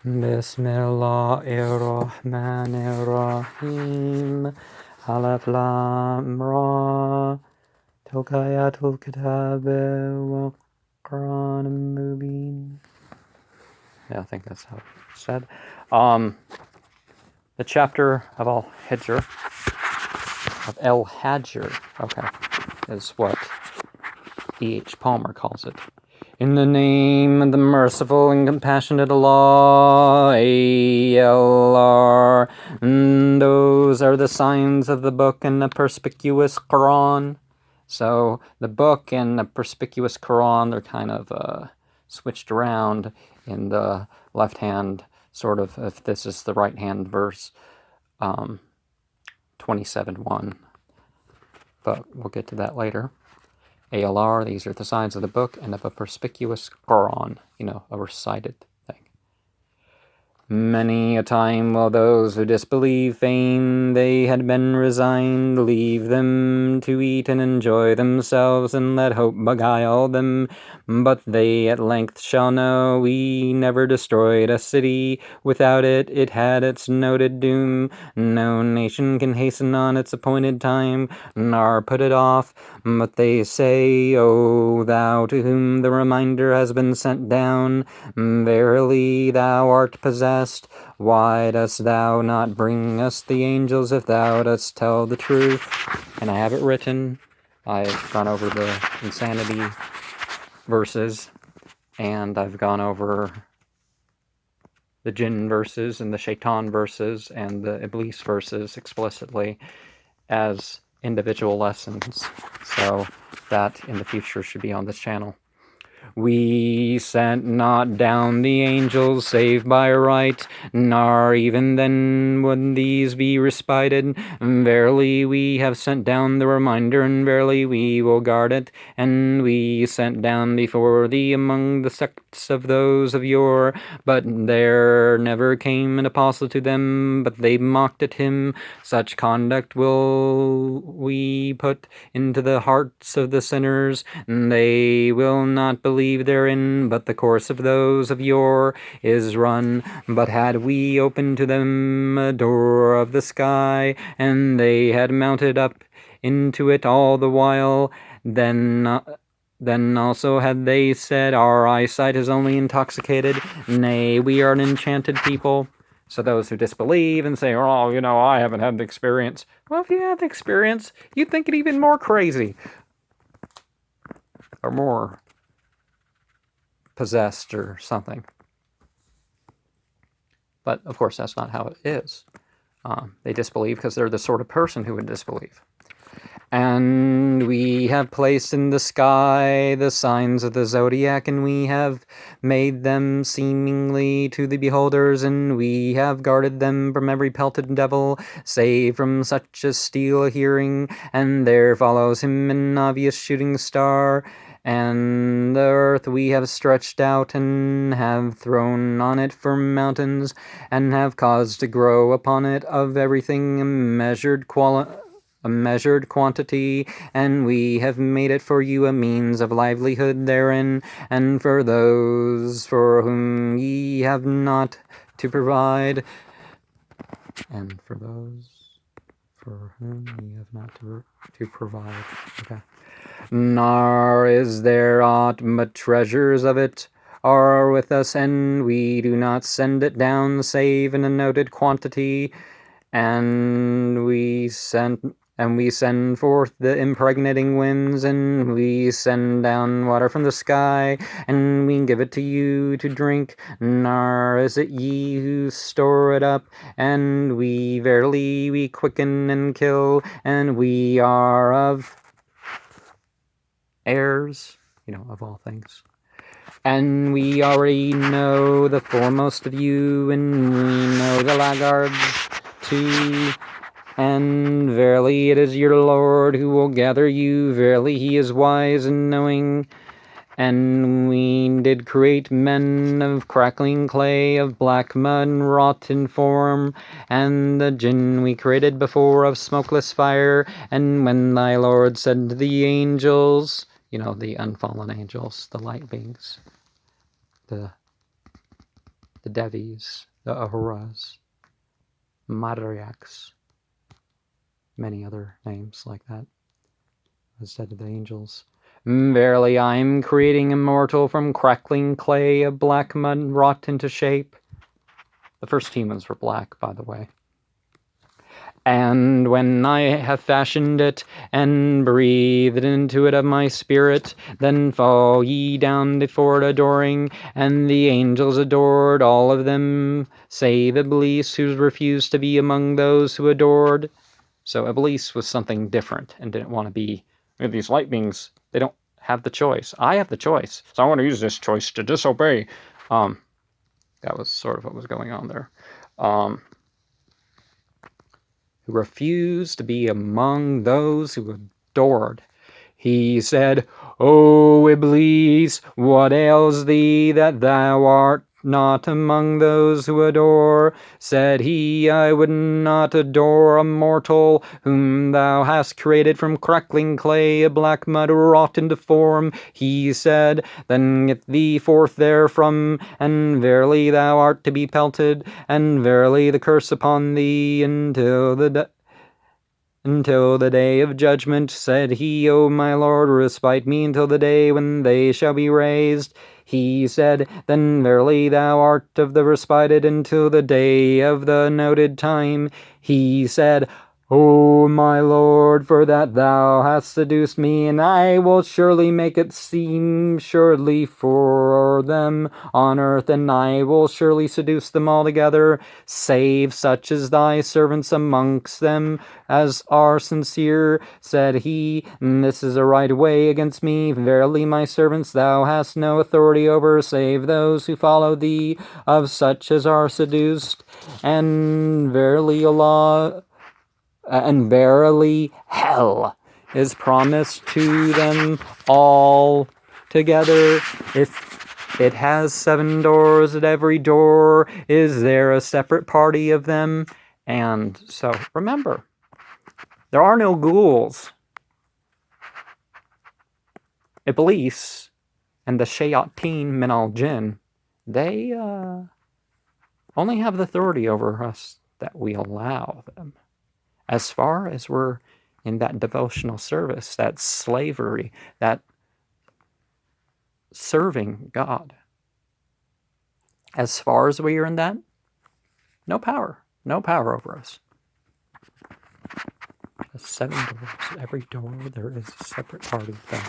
Bismillahirrahmanirrahim. Alif Lam Ra. Tilka ayatul kitab wa Qoran mubin. Yeah, I think that's how it's said. The chapter of El Hajr, okay, is what E.H. Palmer calls it. In the name of the merciful and compassionate Allah, A.L.R. Those are the signs of the book and the perspicuous Quran. So the book and the perspicuous Quran, they're kind of switched around in the left hand, sort of, if this is the right hand verse, 27:1. But we'll get to that later. ALR, these are the signs of the book and of a perspicuous Qoran, a recited thing. Many a time will those who disbelieve feign they had been resigned, leave them to eat and enjoy themselves, and let hope beguile them. But they at length shall know we never destroyed a city. Without it, it had its noted doom. No nation can hasten on its appointed time, nor put it off. But they say, O thou to whom the reminder has been sent down, verily thou art possessed. Why dost thou not bring us the angels if thou dost tell the truth? And I have it written. I've gone over the insanity verses, and I've gone over the jinn verses and the shaitan verses and the iblis verses explicitly as individual lessons, so that in the future should be on this channel. We sent not down the angels save by right, nor even then would these be respited. Verily we have sent down the reminder, and verily we will guard it. And we sent down before thee among the sects of those of yore, but there never came an apostle to them, but they mocked at him. Such conduct will we put into the hearts of the sinners, and they will not believe therein, but the course of those of yore is run. But had we opened to them a door of the sky, and they had mounted up into it all the while, then also had they said, our eyesight is only intoxicated, nay, we are an enchanted people. So those who disbelieve and say, oh, I haven't had the experience. Well, if you had the experience, you'd think it even more crazy. Or more possessed or something. But, of course, that's not how it is. They disbelieve because they're the sort of person who would disbelieve. And we have placed in the sky the signs of the zodiac, and we have made them seemingly to the beholders, and we have guarded them from every pelted devil, save from such as steal a hearing, and there follows him an obvious shooting star. And the earth we have stretched out, and have thrown on it for mountains, and have caused to grow upon it of everything a measured quantity, and we have made it for you a means of livelihood therein, and for those for whom ye have not to provide, and for those for whom ye have not to provide. Okay. Nor is there aught but treasures of it are with us, and we do not send it down save in a noted quantity, and we send forth the impregnating winds, and we send down water from the sky, and we give it to you to drink. Nor is it ye who store it up, and we verily we quicken and kill, and we are of heirs, of all things. And we already know the foremost of you, and we know the laggards too. And verily it is your Lord who will gather you. Verily he is wise and knowing. And we did create men of crackling clay, of black mud wrought in form, and the jinn we created before of smokeless fire. And when thy Lord said to the angels, the unfallen angels, the light beings, the the Devis, the Ahuras, Madriaks, many other names like that, as said to the angels. Verily, I am creating immortal from crackling clay of black mud wrought into shape. The first humans were black, by the way. And when I have fashioned it, and breathed into it of my spirit, then fall ye down before it adoring, and the angels adored, all of them, save Iblis, who refused to be among those who adored. So Iblis was something different, and didn't want to be, these light beings, they don't have the choice. I have the choice, so I want to use this choice to disobey. That was sort of what was going on there. Who refused to be among those who adored. He said, O Iblis, what ails thee that thou art not among those who adore? Said he, I would not adore a mortal whom thou hast created from crackling clay, a black mud wrought into form. He said, then get thee forth therefrom, and verily thou art to be pelted, and verily the curse upon thee until the day of judgment. Said he, O my Lord, respite me until the day when they shall be raised. He said, then verily thou art of the respited until the day of the noted time. He said, O my Lord, for that thou hast seduced me, and I will surely make it seem surely for them on earth, and I will surely seduce them altogether, save such as thy servants amongst them as are sincere. Said he, this is a right way against me. Verily my servants thou hast no authority over, save those who follow thee, of such as are seduced. And verily Allah... and verily hell is promised to them all together. If it has 7 doors, at every door is there a separate party of them. And so remember, there are no ghouls. Iblis and the shayateen min al jinn, they only have the authority over us that we allow them. As far as we're in that devotional service, that slavery, that serving God, as far as we are in that, no power over us. 7 doors, every door there is a separate party thing.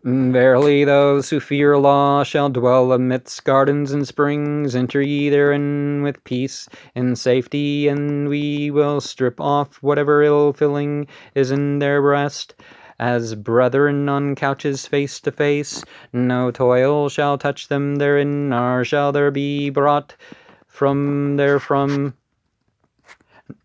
Verily those who fear Allah shall dwell amidst gardens and springs. Enter ye therein with peace and safety, and we will strip off whatever ill feeling is in their breast. As brethren on couches face to face, no toil shall touch them therein, nor shall there be brought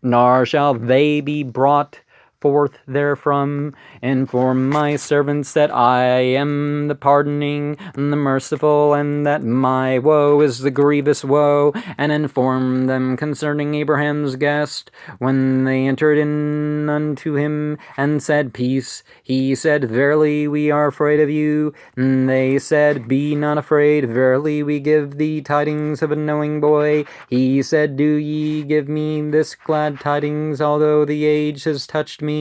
nor shall they be brought forth therefrom. Inform my servants that I am the pardoning and the merciful, and that my woe is the grievous woe. And inform them concerning Abraham's guest, when they entered in unto him and said peace. He said, verily we are afraid of you. And they said, be not afraid, verily we give thee tidings of a knowing boy. He said, do ye give me this glad tidings, although the age has touched me?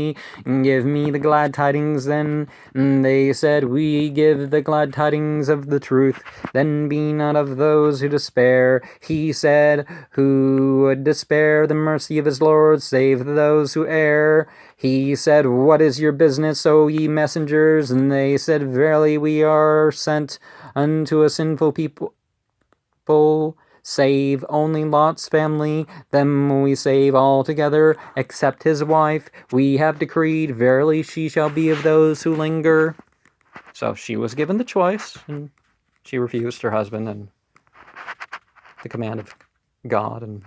Give me the glad tidings then. And they said, we give the glad tidings of the truth. Then be not of those who despair. He said, who would despair the mercy of his Lord, save those who err. He said, what is your business, O ye messengers? And they said, verily we are sent unto a sinful people, save only Lot's family. Them we save altogether, except his wife. We have decreed, verily she shall be of those who linger. So she was given the choice, and she refused her husband and the command of God and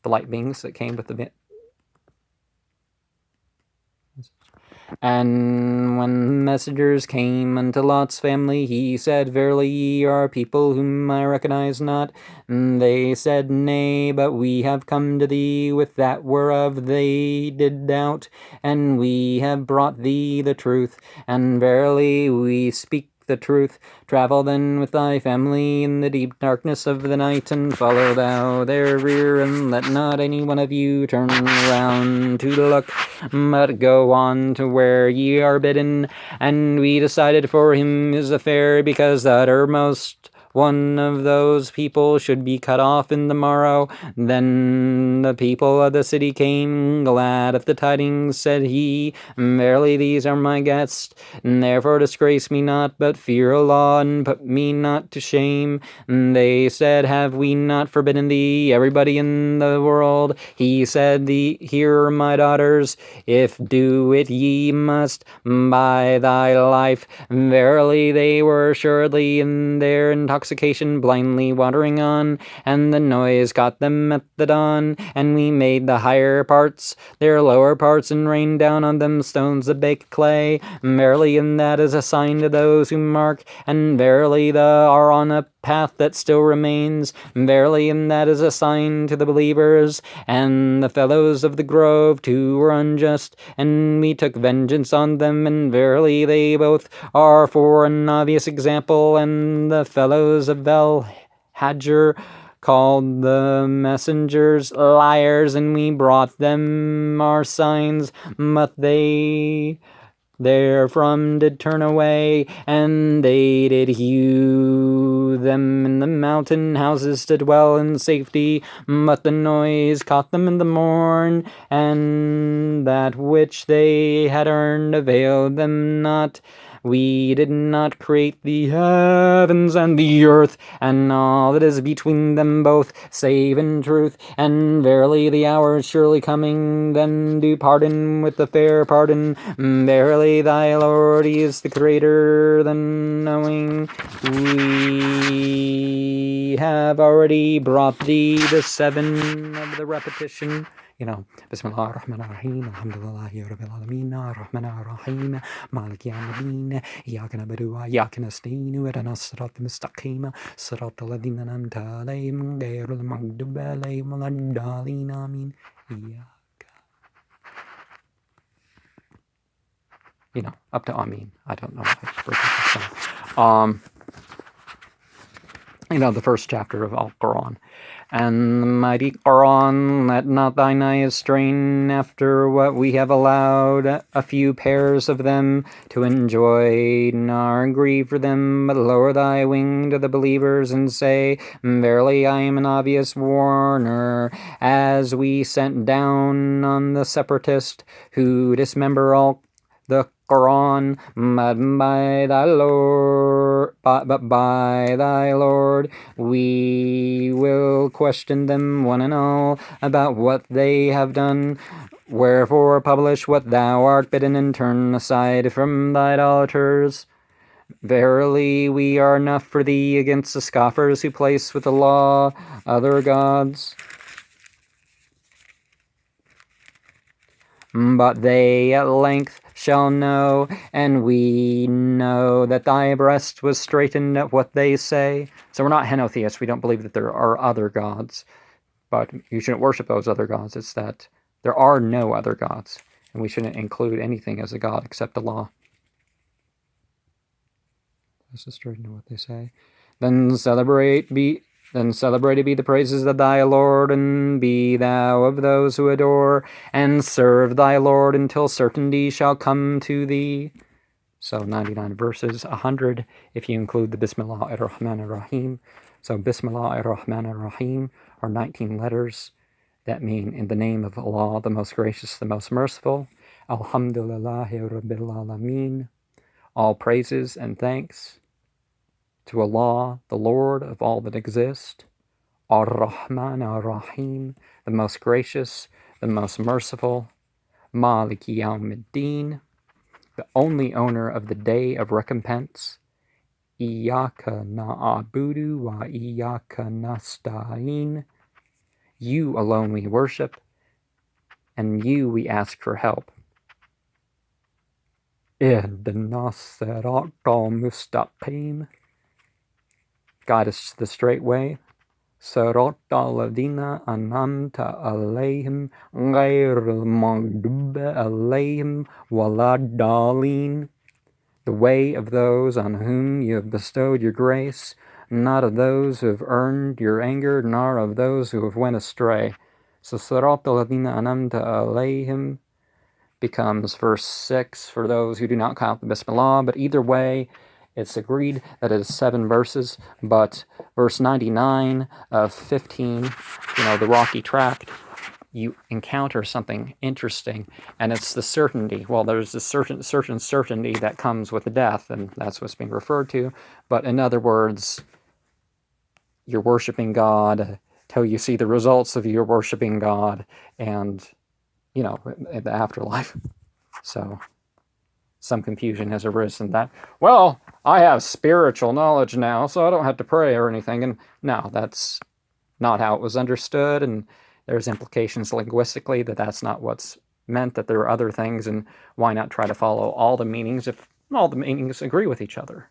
the light beings that came with the... And when messengers came unto Lot's family, he said, verily ye are people whom I recognize not. And they said, nay, but we have come to thee with that whereof they did doubt, and we have brought thee the truth. And verily we speak the truth. Travel then with thy family in the deep darkness of the night, and follow thou their rear, and let not any one of you turn round to look, but go on to where ye are bidden. And we decided for him his affair, because the uttermost one of those people should be cut off in the morrow. Then the people of the city came, glad of the tidings. Said he, verily these are my guests, and therefore disgrace me not, but fear Allah, and put me not to shame. And they said, have we not forbidden thee, everybody in the world? He said, hear, my daughters, if do it ye must, by thy life. Verily they were assuredly in their intoxication blindly wandering on, and the noise caught them at the dawn. And we made the higher parts their lower parts, and rained down on them stones of baked clay. Verily, and that is a sign to those who mark, and verily they are on a path that still remains. Verily, and that is a sign to the believers. And the fellows of the grove too were unjust, and we took vengeance on them, and verily they both are for an obvious example. And the fellows of El Hajr called the messengers liars, and we brought them our signs, but they therefrom did turn away, and they did hew them in the mountain houses to dwell in safety. But the noise caught them in the morn, and that which they had earned availed them not. We did not create the heavens and the earth, and all that is between them both, save in truth. And verily the hour is surely coming, then do pardon with the fair pardon. Verily thy Lord, he is the greater than knowing. We have already brought thee the 7 of the repetition. Bismillah ar-Rahman ar-Rahim, alhamdulillahi rabbil alameen, ar-Rahman ar-Rahim, maliki yawmiddin, iyyaka na'budu wa iyyaka nasta'in, ihdina as-siratal mustaqim, siratal ladzina an'amta alayhim, ghayril maghdubi alayhim waladdallin, amin. Up to amin. I don't know the first chapter of Al-Quran. And the mighty Qoran, let not thine eyes strain after what we have allowed a few pairs of them to enjoy, nor grieve for them, but lower thy wing to the believers and say, verily I am an obvious warner, as we sent down on the separatist who dismember all the Quran, but by thy Lord we will question them one and all about what they have done. Wherefore publish what thou art bidden, and turn aside from thy idolaters. Verily we are enough for thee against the scoffers who place with the law other gods. But they at length shall know, and we know that thy breast was straitened at what they say. So we're not henotheists. We don't believe that there are other gods, but you shouldn't worship those other gods. It's that there are no other gods, and we shouldn't include anything as a god except Allah. This is straitened at what they say. Then celebrated be the praises of thy Lord, and be thou of those who adore, and serve thy Lord until certainty shall come to thee. So 99 verses, 100 if you include the Bismillah ar-Rahman ar-Rahim. So Bismillah ar-Rahman ar-Rahim are 19 letters that mean in the name of Allah, the most gracious, the most merciful. Alhamdulillahi rabbil alameen. All praises and thanks to Allah, the Lord of all that exist. Ar-Rahman ar-Rahim, the most gracious, the most merciful. Maliki yawmiddin, the only owner of the day of recompense. Iyyaka na'budu wa iyyaka nasta'in. You alone we worship, and you we ask for help. Ihdina siratal mustaqim. Guide us to the straight way. Siratal ladzina an'amta alayhim, ghayril maghdubi alayhim waladdallin. the way of those on whom you have bestowed your grace, not of those who have earned your anger, nor of those who have went astray. So Sirat al-Ladina anamta alayhim becomes verse 6 for those who do not count the Bismillah, but either way, it's agreed that it is 7 verses, but verse 99 of 15, the rocky tract, you encounter something interesting, and it's the certainty. Well, there's a certain certainty that comes with death, and that's what's being referred to. But in other words, you're worshiping God till you see the results of your worshiping God, and in the afterlife. So some confusion has arisen that, well, I have spiritual knowledge now, so I don't have to pray or anything. And no, that's not how it was understood, and there's implications linguistically that that's not what's meant, that there are other things, and why not try to follow all the meanings if all the meanings agree with each other?